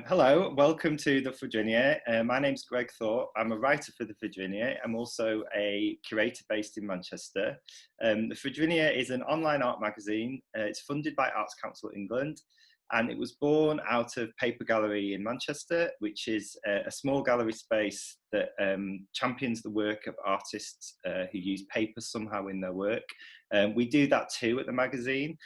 Hello, welcome to the Fourdrinier. My name's Greg Thorpe. I'm a writer for the Fourdrinier. I'm also a curator based in Manchester. The Fourdrinier is an online art magazine. It's funded by Arts Council England, and it was born out of Paper Gallery in Manchester, which is a small gallery space that champions the work of artists who use paper somehow in their work. We do that too at the magazine.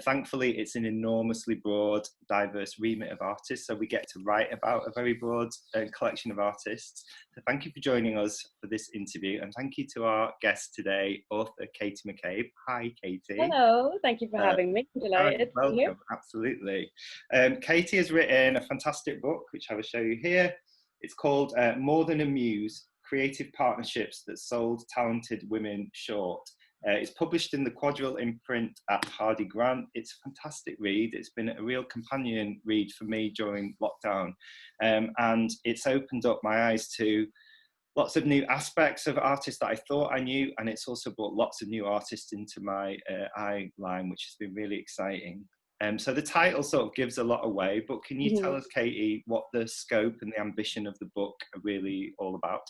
Thankfully, it's an enormously broad, diverse remit of artists, so we get to write about a very broad collection of artists. So thank you for joining us for this interview, and thank you to our guest today, author Katie McCabe. Hi, Katie. Hello, thank you for having me. I'm delighted to be here. Absolutely. Katie has written a fantastic book, which I will show you here. It's called More Than a Muse, Creative Partnerships That Sold Talented Women Short. It's published in the Quadrille imprint at Hardie Grant. It's a fantastic read. It's been a real companion read for me during lockdown. And it's opened up my eyes to lots of new aspects of artists that I thought I knew. And it's also brought lots of new artists into my eye line, which has been really exciting. So the title sort of gives a lot away, but can you tell us, Katie, what the scope and the ambition of the book are really all about?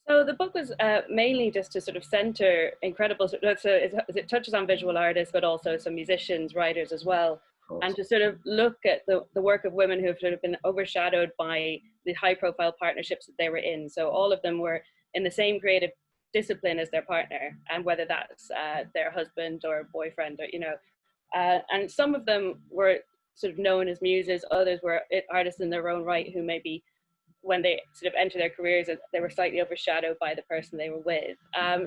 So the book was mainly just to sort of center incredible, so it touches on visual artists, but also some musicians, writers as well, and to sort of look at the work of women who have sort of been overshadowed by the high profile partnerships that they were in. So all of them were in the same creative discipline as their partner, and whether that's their husband or boyfriend, or, and some of them were sort of known as muses, others were artists in their own right who maybe, when they sort of enter their careers, they were slightly overshadowed by the person they were with.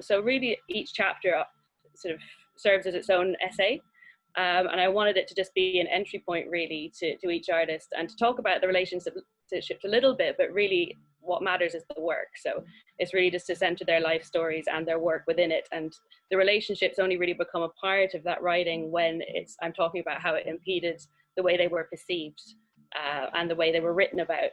So really each chapter sort of serves as its own essay. And I wanted it to just be an entry point really to each artist, and to talk about the relationship a little bit, but really what matters is the work. So it's really just to center their life stories and their work within it. And the relationships only really become a part of that writing when I'm talking about how it impeded the way they were perceived. And the way they were written about.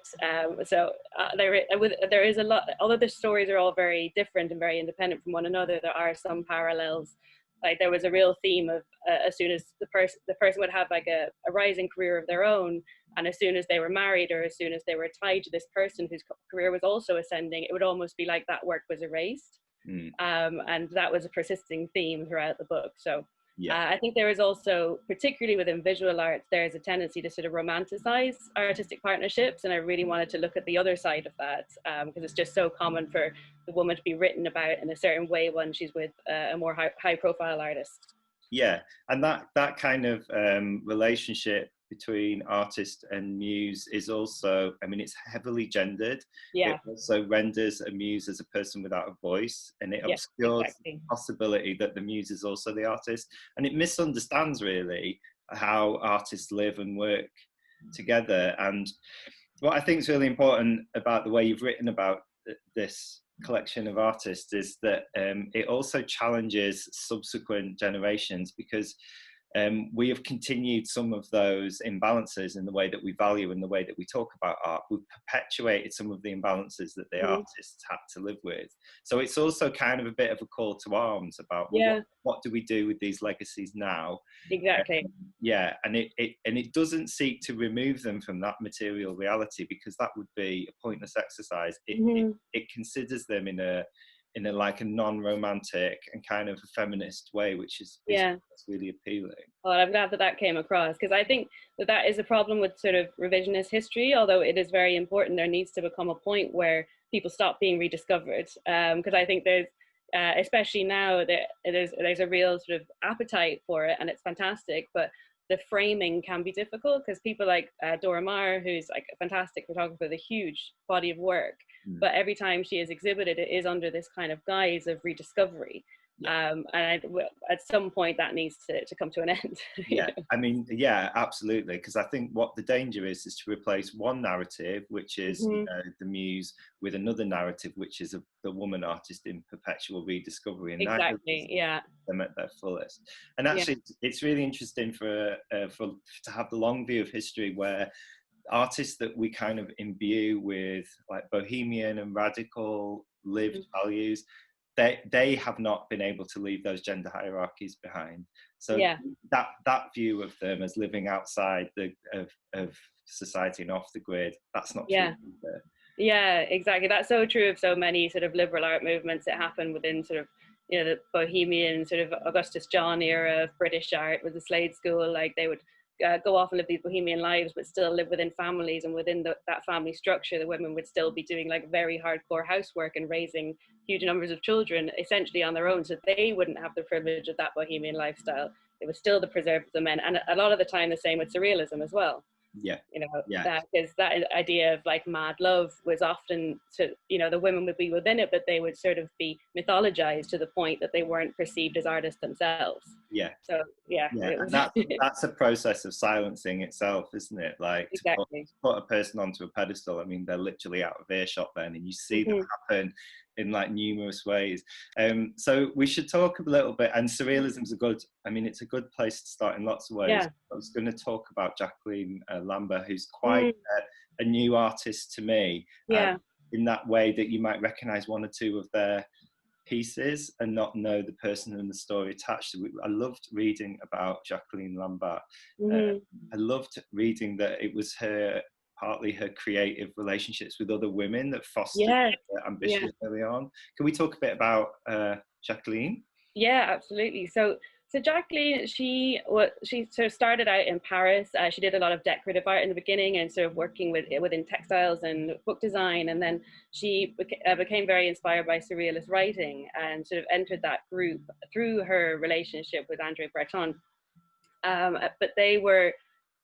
There is a lot, although the stories are all very different and very independent from one another, there are some parallels. Like there was a real theme of as soon as the person would have like a rising career of their own, and as soon as they were married or as soon as they were tied to this person whose career was also ascending, it would almost be like that work was erased. And that was a persisting theme throughout the book. So I think there is also, particularly within visual arts, there's a tendency to sort of romanticize artistic partnerships, and I really wanted to look at the other side of that, because it's just so common for the woman to be written about in a certain way when she's with a more high profile artist. Yeah, and that kind of relationship between artist and muse is also, I mean, it's heavily gendered. Yeah. It also renders a muse as a person without a voice, and it obscures the possibility that the muse is also the artist, and it misunderstands really how artists live and work together. And what I think is really important about the way you've written about this collection of artists is that it also challenges subsequent generations, because we have continued some of those imbalances in the way that we value and the way that we talk about art. We've perpetuated some of the imbalances that the artists had to live with. So it's also kind of a bit of a call to arms about what do we do with these legacies now? Exactly. And it doesn't seek to remove them from that material reality, because that would be a pointless exercise. It considers them in a like a non-romantic and kind of a feminist way, which is really appealing. Well, I'm glad that came across, because I think that is a problem with sort of revisionist history. Although it is very important, there needs to become a point where people stop being rediscovered, because I think there's especially now that there's a real sort of appetite for it, and it's fantastic, but the framing can be difficult, because people like Dora Maar, who's like a fantastic photographer with a huge body of work, but every time she is exhibited, it is under this kind of guise of rediscovery. And at some point that needs to come to an end. I mean, absolutely, because I think what the danger is to replace one narrative, which is the muse, with another narrative, which is the woman artist in perpetual rediscovery, and them at their fullest. And actually it's really interesting to have the long view of history, where artists that we kind of imbue with like bohemian and radical lived values, they have not been able to leave those gender hierarchies behind. So that view of them as living outside of society and off the grid, that's not true either. Yeah, exactly. That's so true of so many sort of liberal art movements that happen within sort of, you know, the Bohemian sort of Augustus John era of British art with the Slade School. Like they would go off and live these bohemian lives, but still live within families, and within that family structure, the women would still be doing like very hardcore housework and raising huge numbers of children essentially on their own. So they wouldn't have the privilege of that bohemian lifestyle. It was still the preserve of the men, and a lot of the time the same with surrealism as well. Yeah, you know, that because that idea of like mad love was often, to, you know, the women would be within it, but they would sort of be mythologized to the point that they weren't perceived as artists themselves. So and that's a process of silencing itself, isn't it? Like exactly. to put a person onto a pedestal, I mean, they're literally out of earshot then, and you see that happen in like numerous ways. So we should talk a little bit, and surrealism's it's a good place to start in lots of ways. I was going to talk about Jacqueline Lamba, who's quite a new artist to me, in that way that you might recognize one or two of their pieces and not know the person and the story attached to it. I loved reading about Jacqueline Lamba. I loved reading that it was partly her creative relationships with other women that fostered her ambition early on. Can we talk a bit about Jacqueline? Yeah, absolutely. So Jacqueline, she sort of started out in Paris. She did a lot of decorative art in the beginning and sort of working within textiles and book design. And then she became very inspired by surrealist writing and sort of entered that group through her relationship with Andre Breton. But they were,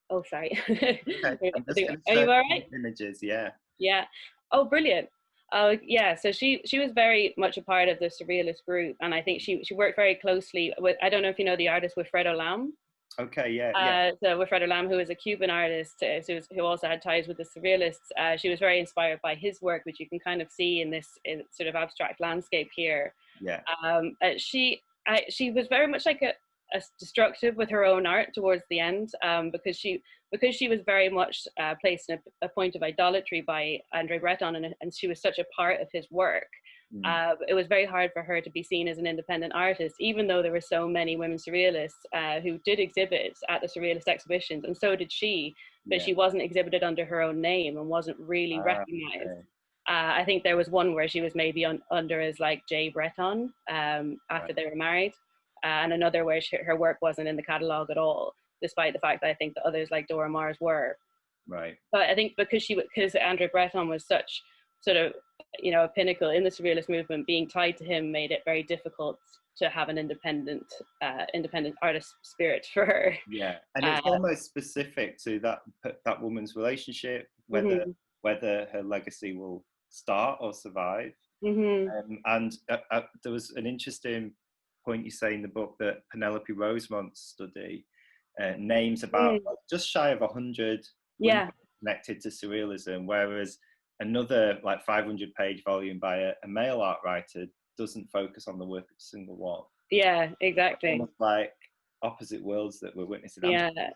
oh, sorry. Okay. Are you all right? Images, Oh, brilliant. So she was very much a part of the surrealist group, and I think she worked very closely with, I don't know if you know the artist Wilfredo Lam. Okay, So Wilfredo Lam, who is a Cuban artist, who also had ties with the surrealists, she was very inspired by his work, which you can kind of see in this sort of abstract landscape here. She was very much like a destructive with her own art towards the end, because she was very much placed in a point of idolatry by Andre Breton, and she was such a part of his work. It was very hard for her to be seen as an independent artist, even though there were so many women surrealists who did exhibit at the surrealist exhibitions, and so did she, but she wasn't exhibited under her own name and wasn't really recognized. I think there was one where she was maybe under as like J. Breton after they were married. And another where her work wasn't in the catalogue at all, despite the fact that I think the others like Dora Maar's were. Right. But I think because Andre Breton was such sort of, you know, a pinnacle in the surrealist movement, being tied to him made it very difficult to have an independent artist spirit for her. Yeah, and it's almost specific to that woman's relationship, whether her legacy will start or survive. And there was an interesting point you say in the book that Penelope Rosemont's study names about just shy of 100 connected to surrealism, whereas another like 500-page volume by a male art writer doesn't focus on the work of a single one. Yeah, exactly. Almost like opposite worlds that we're witnessing.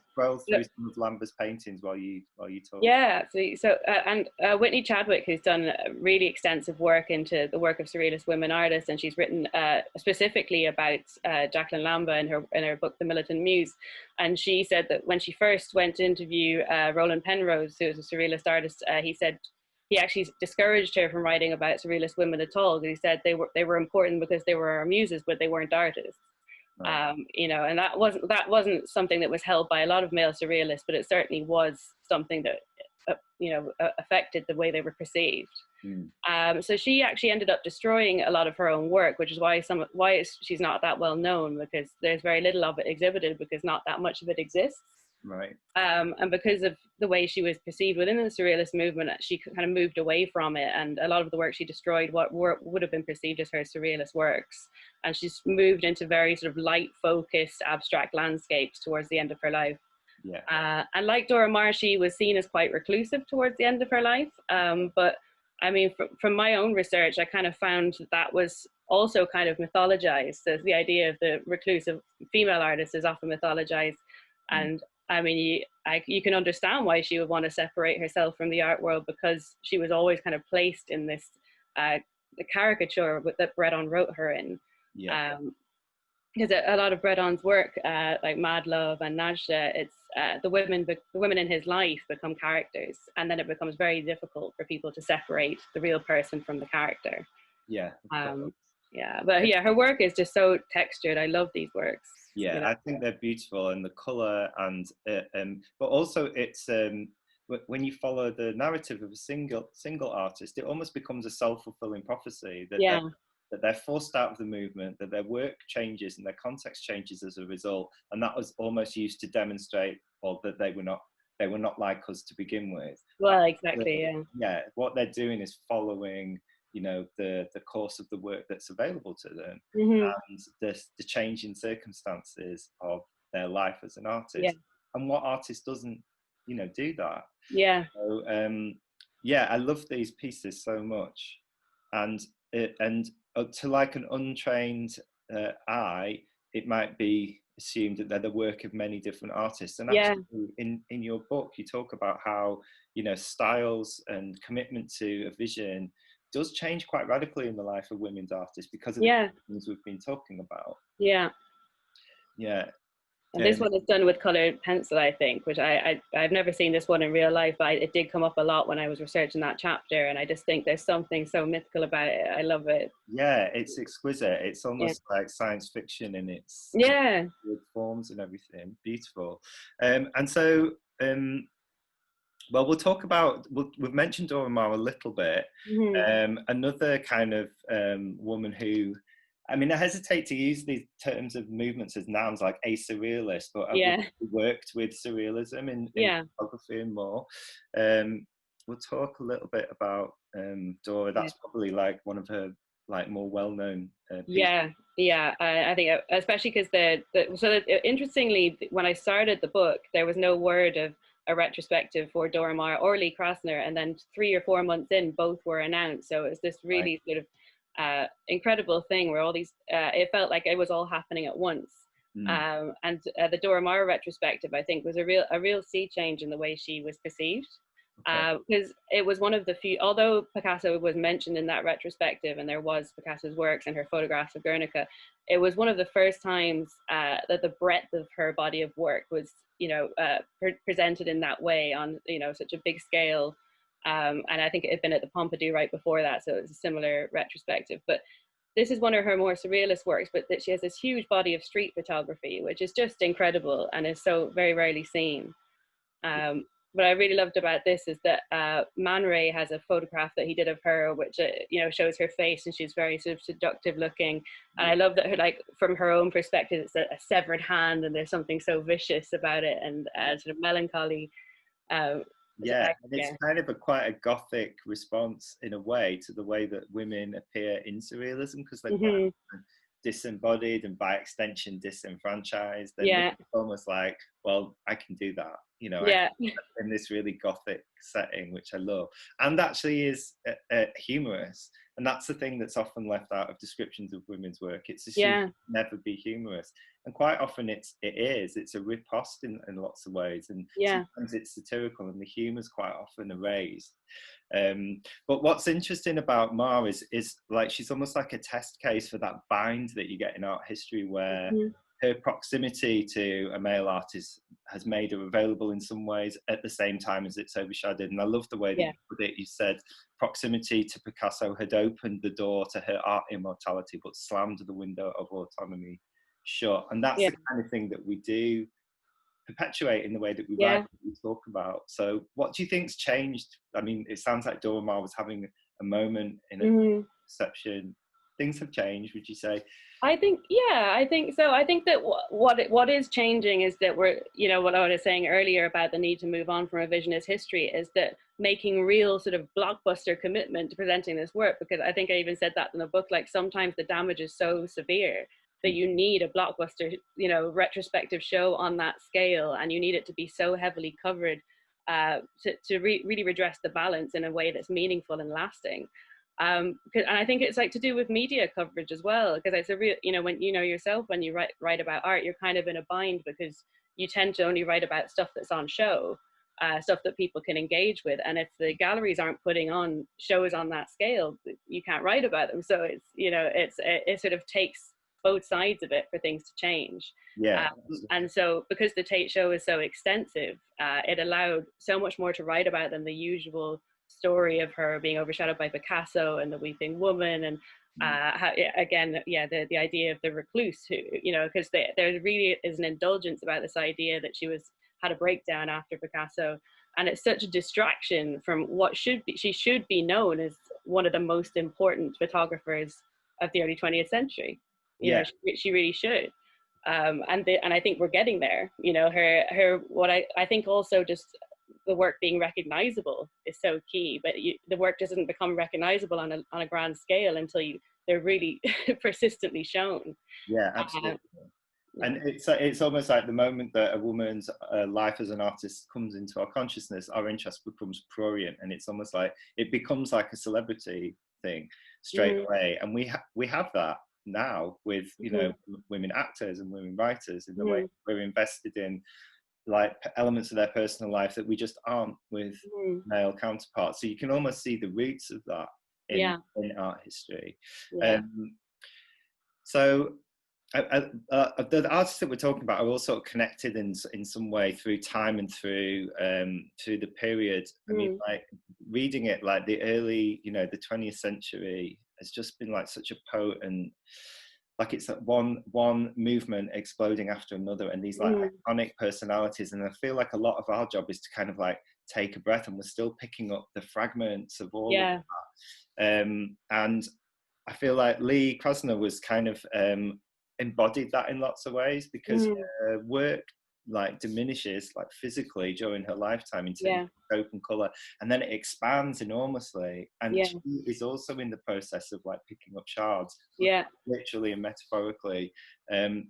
Scroll through some of Lamba's paintings while you talk. Yeah, absolutely. So and Whitney Chadwick, who's done really extensive work into the work of surrealist women artists, and she's written specifically about Jacqueline Lamba in her book The Militant Muse. And she said that when she first went to interview Roland Penrose, who was a surrealist artist, he said he actually discouraged her from writing about surrealist women at all, because he said they were important because they were our muses, but they weren't artists. You know, and that wasn't something that was held by a lot of male surrealists, but it certainly was something that affected the way they were perceived. So she actually ended up destroying a lot of her own work, which is why she's not that well known, because there's very little of it exhibited, because not that much of it exists. Right. And because of the way she was perceived within the surrealist movement, she kind of moved away from it, and a lot of the work she destroyed would have been perceived as her surrealist works, and she's moved into very sort of light focused abstract landscapes towards the end of her life. And like Dora Maar, she was seen as quite reclusive towards the end of her life, but I mean, from my own research, I kind of found that was also kind of mythologized. So the idea of the reclusive female artist is often mythologized, and I mean, you can understand why she would want to separate herself from the art world, because she was always kind of placed in this the caricature that Breton wrote her in. because a lot of Breton's work, like Mad Love and Najda, it's the women in his life become characters, and then it becomes very difficult for people to separate the real person from the character. Yeah. Yeah, but yeah, her work is just so textured. I love these works. Yeah, you know? I think they're beautiful, and the color, and but also it's when you follow the narrative of a single artist, it almost becomes a self-fulfilling prophecy that Yeah, that they're forced out of the movement, that their work changes and their context changes as a result, and that was almost used to demonstrate, or that they were not like us to begin with. well, exactly. Yeah, Yeah, what they're doing is following, you know, the course of the work that's available to them, mm-hmm. and the changing circumstances of their life as an Yeah, artist. And what artist doesn't, you know, do that? yeah, So yeah, I love these pieces so much, and to like an untrained eye, it might be assumed that they're the work of many different artists. And yeah, actually, in your book, you talk about how, you know, styles and commitment to a vision does change quite radically in the life of women's artists because of the yeah, things we've been talking about. yeah. Yeah. And this one is done with colored pencil, I think, which I've never seen this one in real life, but it did come up a lot when I was researching that chapter, and I just think there's something so mythical about it. I love it. Yeah, it's exquisite. It's Yeah. almost like science fiction in its Yeah. forms and everything. Beautiful. And so, well, we'll talk about, we've mentioned Dora Maar a little bit. Mm-hmm. Another kind of woman who, I mean, I hesitate to use these terms of movements as nouns like a surrealist, but I've Yeah. worked with surrealism in Yeah. photography and more. We'll talk a little bit about Dora. That's probably like one of her like more well-known pieces. Yeah, yeah. I think especially because interestingly, when I started the book, there was no word of a retrospective for Dora Maar or Lee Krasner, and then 3 or 4 months in, both were announced. So it was this really sort of incredible thing where all these it felt like it was all happening at once. And the Dora Maar retrospective, I think, was a real sea change in the way she was perceived. Because it was one of the few, although Picasso was mentioned in that retrospective and there was Picasso's works and her photographs of Guernica, it was one of the first times that the breadth of her body of work was, you know, presented in that way on, you know, such a big scale. And I think it had been at the Pompidou right before that, so it was a similar retrospective. But this is one of her more surrealist works, but that she has this huge body of street photography, which is just incredible and is so very rarely seen. What I really loved about this is that Man has a photograph that he did of her, which you know, shows her face and she's very sort of seductive looking. And I love that her, like, from her own perspective, it's a severed hand and there's something so vicious about it and sort of melancholy. Yeah, and it's kind of quite a gothic response in a way to the way that women appear in surrealism, because they're quite disembodied and by extension disenfranchised. And it's almost like, well, I can do that, you know, in this really gothic setting, which I love, and actually is humorous. And that's the thing that's often left out of descriptions of women's work. It's assumed to never be humorous, and quite often it's a riposte in lots of ways, and sometimes it's satirical, and the humor's quite often erased. But what's interesting about Maar is like she's almost like a test case for that bind that you get in art history, where her proximity to a male artist has made her available in some ways at the same time as it's overshadowed. And I love the way that you put it. You said proximity to Picasso had opened the door to her art immortality, but slammed the window of autonomy shut. And that's the kind of thing that we do perpetuate in the way that we write, we talk about. So what do you think's changed? I mean, it sounds like Dora Maar was having a moment in a perception. Things have changed, would you say? I think so. I think that what is changing is that we're, you know, what I was saying earlier about the need to move on from revisionist history is that making real sort of blockbuster commitment to presenting this work, because I think I even said that in the book, like sometimes the damage is so severe that you need a blockbuster, you know, retrospective show on that scale, and you need it to be so heavily covered to really redress the balance in a way that's meaningful and lasting. And I think it's like to do with media coverage as well, because it's a real, you know, when you know yourself, when you write about art, you're kind of in a bind because you tend to only write about stuff that's on show, stuff that people can engage with. And if the galleries aren't putting on shows on that scale, you can't write about them. So it's, you know, it sort of takes both sides of it for things to change. Yeah. And so because the Tate show is so extensive, it allowed so much more to write about than the usual story of her being overshadowed by Picasso and the Weeping Woman, and the idea of the recluse, who, you know, because there really is an indulgence about this idea that had a breakdown after Picasso, and it's such a distraction from what she should be known as one of the most important photographers of the early 20th century. You know, she really should. And I think we're getting there. You know, what I think also just the work being recognizable is so key, but the work doesn't become recognizable on a grand scale until they're really persistently shown. Yeah, absolutely. And it's almost like the moment that a woman's life as an artist comes into our consciousness, our interest becomes prurient, and it's almost like it becomes like a celebrity thing straight away. And we have that now with, you know, women actors and women writers, in the way we're invested in like elements of their personal life that we just aren't with male counterparts. So you can almost see the roots of that in art history. So the artists that we're talking about are all sort of connected in some way through time and through the period. I mean, like reading it, like the early, you know, the 20th century has just been like such a potent, like it's like one movement exploding after another, and these like iconic personalities. And I feel like a lot of our job is to kind of like take a breath, and we're still picking up the fragments of all of that. And I feel like Lee Krasner was kind of embodied that in lots of ways, because her work like diminishes like physically during her lifetime in terms of scope and color, and then it expands enormously, and she is also in the process of like picking up shards, literally and metaphorically, and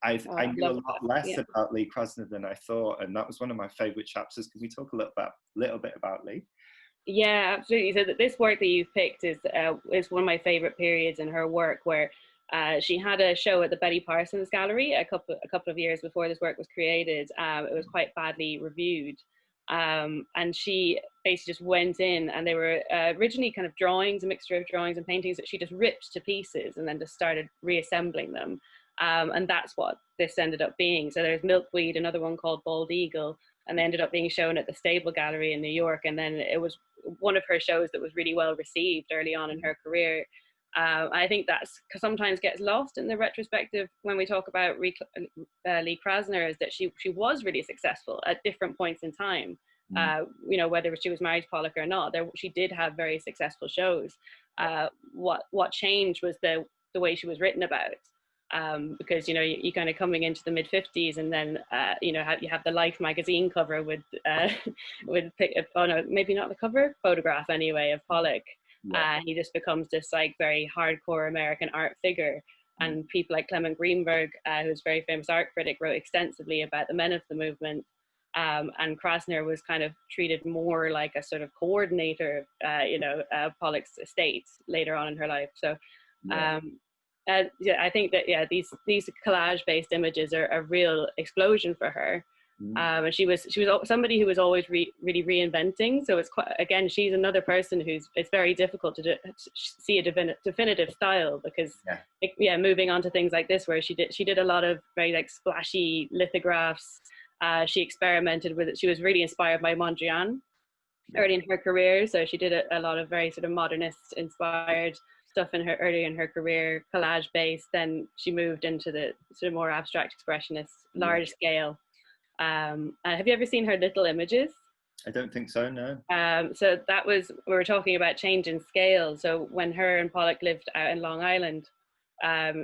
I knew a lot less about Lee Krasner than I thought, and that was one of my favorite chapters. Can we talk a little bit about Lee? Yeah, absolutely. So this work that you've picked is one of my favorite periods in her work, where she had a show at the Betty Parsons Gallery a couple of years before this work was created. It was quite badly reviewed, and she basically just went in, and they were originally kind of drawings, a mixture of drawings and paintings that she just ripped to pieces and then just started reassembling them. And that's what this ended up being. So there's Milkweed, another one called Bald Eagle, and they ended up being shown at the Stable Gallery in New York. And then it was one of her shows that was really well received early on in her career. I think that's sometimes gets lost in the retrospective when we talk about Lee Krasner, is that she was really successful at different points in time. You know, whether she was married to Pollock or not, she did have very successful shows. What changed was the way she was written about. Because, you know, you kind of coming into the mid-50s, and then you know, you have the Life magazine cover with maybe not the cover, photograph anyway, of Pollock. He just becomes this like very hardcore American art figure, and people like Clement Greenberg, who's a very famous art critic, wrote extensively about the men of the movement. And Krasner was kind of treated more like a sort of coordinator, you know, Pollock's estate later on in her life. So I think that these collage-based images are a real explosion for her. And she was somebody who was always really reinventing. So it's quite, again, she's another person it's very difficult to see a definitive style, because moving on to things like this, where she did a lot of very like splashy lithographs. She experimented with it. She was really inspired by Mondrian early in her career, so she did a lot of very sort of modernist inspired stuff early in her career, collage based. Then she moved into the sort of more abstract expressionist, large scale. Have you ever seen her little images? I don't think so, no. So we were talking about change in scale. So when her and Pollock lived out in Long Island,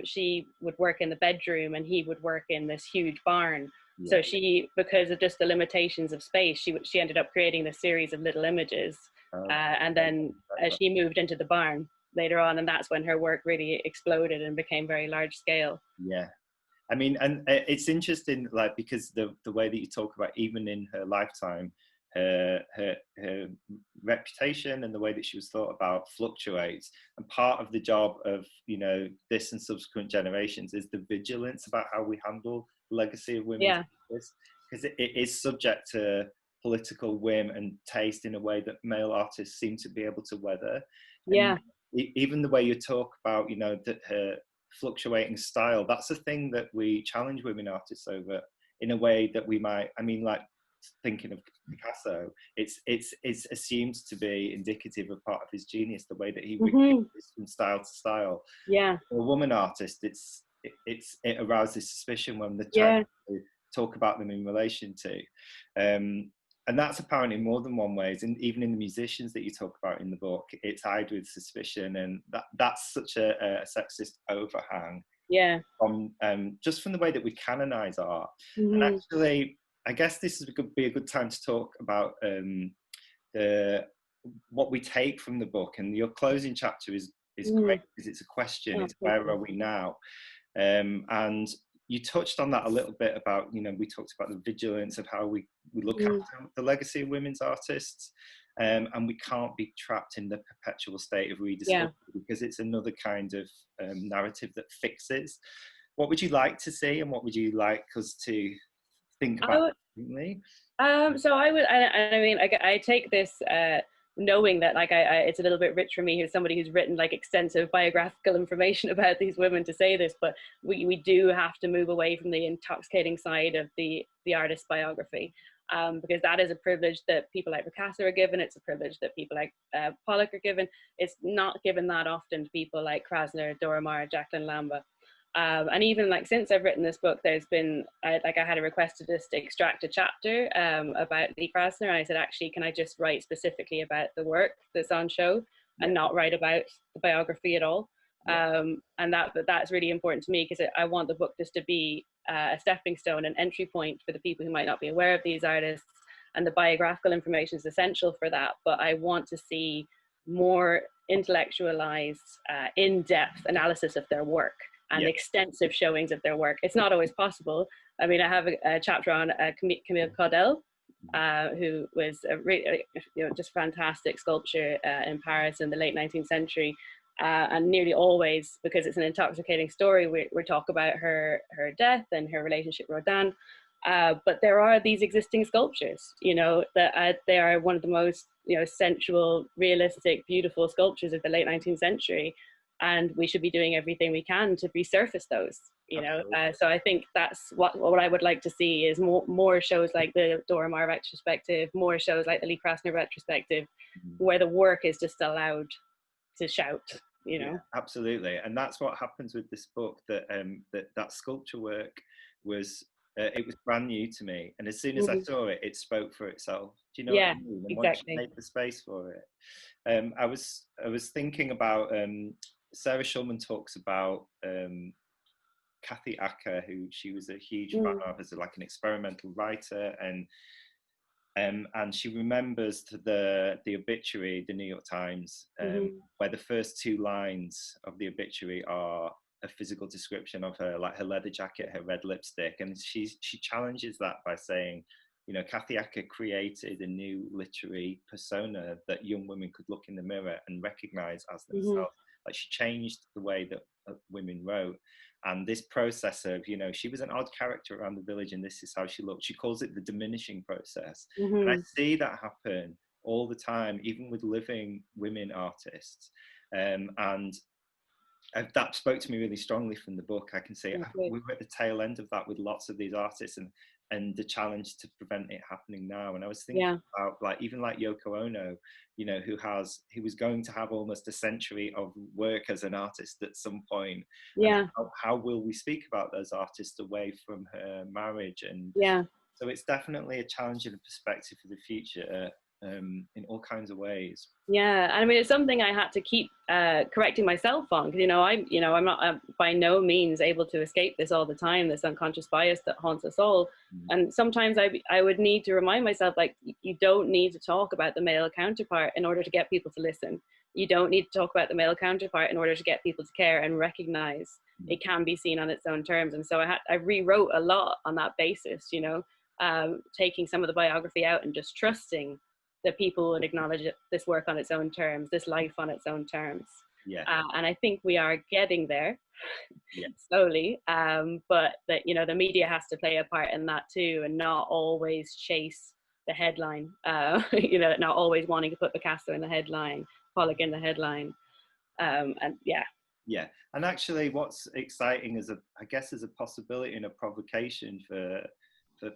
she would work in the bedroom and he would work in this huge barn. So she, because of just the limitations of space, she ended up creating this series of little images. And then she moved into the barn later on, and that's when her work really exploded and became very large scale. Yeah. I mean, and it's interesting, like, because the way that you talk about, even in her lifetime, her reputation and the way that she was thought about fluctuates. And part of the job of, you know, this and subsequent generations is the vigilance about how we handle the legacy of women, because it is subject to political whim and taste in a way that male artists seem to be able to weather. And even the way you talk about, you know, that fluctuating style. That's a thing that we challenge women artists over in a way that we might, I mean, like thinking of Picasso, it's assumed to be indicative of part of his genius, the way that he reaches from style to style. Yeah. For a woman artist, it arouses suspicion when they're trying to talk about them in relation to. And that's apparent in more than one ways, and even in the musicians that you talk about in the book, it's eyed with suspicion, and that's such a sexist overhang. Yeah. From just from the way that we canonize art. And actually, I guess this would be a good time to talk about what we take from the book. And your closing chapter is great because it's a question. It's where are we now? And you touched on that a little bit about, you know, we talked about the vigilance of how we look after the legacy of women's artists, and we can't be trapped in the perpetual state of rediscovery because it's another kind of narrative that fixes. What would you like to see, and what would you like us to think about differently? So I would, I mean, I take this knowing that like it's a little bit rich for me as somebody who's written like extensive biographical information about these women to say this, but we do have to move away from the intoxicating side of the artist's biography, because that is a privilege that people like Krasner are given. It's a privilege that people like Pollock are given. It's not given that often to people like Krasner, Dora, Maar, Jacqueline Lamba. And even like since I've written this book, there's been I had a request to just extract a chapter about Lee Krasner, and I said, actually, can I just write specifically about the work that's on show and not write about the biography at all? And that's really important to me, because I want the book just to be a stepping stone, an entry point for the people who might not be aware of these artists, and the biographical information is essential for that. But I want to see more intellectualized, in-depth analysis of their work and extensive showings of their work. It's not always possible. I mean, I have a chapter on Camille Claudel, who was a really, just fantastic sculpture in Paris in the late 19th century. And nearly always, because it's an intoxicating story, we talk about her death and her relationship with Rodin. But there are these existing sculptures, that they are one of the most, sensual, realistic, beautiful sculptures of the late 19th century. And we should be doing everything we can to resurface those, so I think that's what I would like to see is more shows like the Dora Maar retrospective, more shows like the Lee Krasner retrospective, where the work is just allowed to shout, Yeah, absolutely. And that's what happens with this book, that sculpture work was, it was brand new to me. And as soon as I saw it, it spoke for itself. Do you know what I mean? And once you make the space for it. I was thinking about, Sarah Schulman talks about Kathy Acker, who she was a huge fan of as like an experimental writer, and she remembers the obituary, the New York Times, where the first two lines of the obituary are a physical description of her, like her leather jacket, her red lipstick, and she challenges that by saying, Kathy Acker created a new literary persona that young women could look in the mirror and recognize as themselves. Like, she changed the way that women wrote. And this process of, she was an odd character around the village and this is how she looked. She calls it the diminishing process. And I see that happen all the time, even with living women artists. And that spoke to me really strongly from the book. I can see we were at the tail end of that with lots of these artists, and the challenge to prevent it happening now. And I was thinking about even like Yoko Ono, who was going to have almost a century of work as an artist at some point. How will we speak about those artists away from her marriage? And so it's definitely a challenge and a perspective for the future, in all kinds of ways. I mean, it's something I had to keep correcting myself on, because I'm not by no means able to escape this all the time, this unconscious bias that haunts us all. And sometimes I would need to remind myself, like, you don't need to talk about the male counterpart in order to get people to listen. You don't need to talk about the male counterpart in order to get people to care and recognize it can be seen on its own terms. And so I rewrote a lot on that basis, taking some of the biography out and just trusting that people would acknowledge this work on its own terms, this life on its own terms. And I think we are getting there slowly, but that, the media has to play a part in that too, and not always chase the headline, not always wanting to put Picasso in the headline, Pollock in the headline. Yeah, and actually what's exciting is I guess as a possibility and a provocation for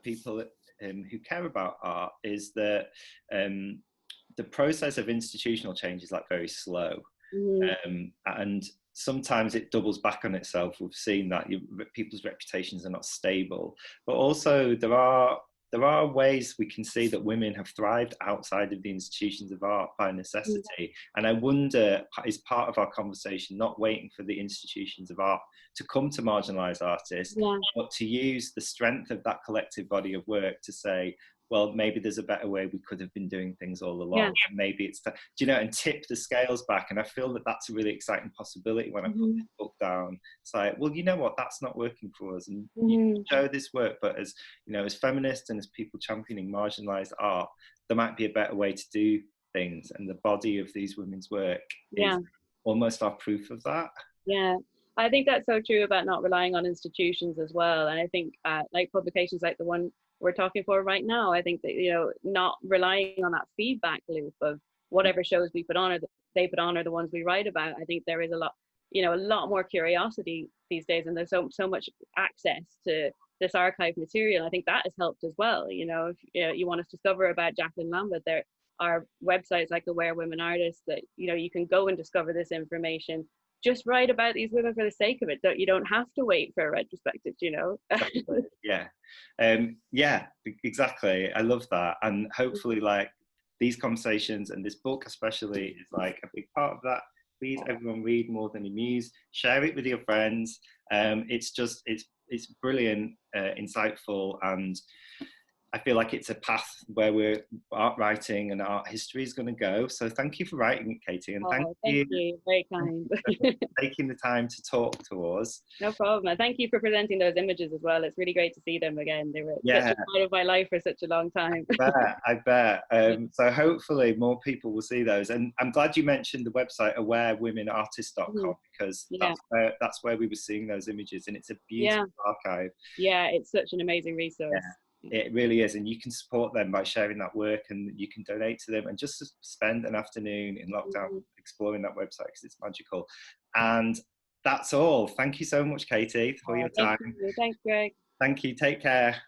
people who care about art is that the process of institutional change is like very slow. And sometimes it doubles back on itself. We've seen that people's reputations are not stable, but also there are ways we can see that women have thrived outside of the institutions of art by necessity. And I wonder, is part of our conversation not waiting for the institutions of art to come to marginalised artists, but to use the strength of that collective body of work to say, well, maybe there's a better way we could have been doing things all along. And maybe it's, and tip the scales back. And I feel that that's a really exciting possibility when I put this book down. It's like, well, you know what, that's not working for us. And you show this work, but as, as feminists and as people championing marginalised art, there might be a better way to do things. And the body of these women's work is almost our proof of that. Yeah. I think that's so true about not relying on institutions as well. And I think like publications like the one we're talking for right now, I think that, not relying on that feedback loop of whatever shows we put on or they put on or the ones we write about. I think there is a lot more curiosity these days, and there's so much access to this archive material. I think that has helped as well. If you want to discover about Jacqueline Lamba, there are websites like Aware Women Artists that, you can go and discover this information. Just write about these women for the sake of it. You don't have to wait for a retrospective, Yeah, exactly. I love that. And hopefully like these conversations and this book especially is like a big part of that. Please, everyone, read More Than a Muse. Share it with your friends. It's brilliant, insightful, and I feel like it's a path where art writing and art history is going to go. So thank you for writing it, Katie, and thank you. Very kind. For taking the time to talk to us. No problem. And thank you for presenting those images as well. It's really great to see them again. They were such a part of my life for such a long time. I bet. So hopefully more people will see those. And I'm glad you mentioned the website awarewomenartists.com because that's where we were seeing those images, and it's a beautiful archive. Yeah, it's such an amazing resource. It really is, and you can support them by sharing that work, and you can donate to them and just spend an afternoon in lockdown exploring that website because it's magical. And that's all. Thank you so much, Katie, for your time. Thanks, Greg. Thank you. Take care.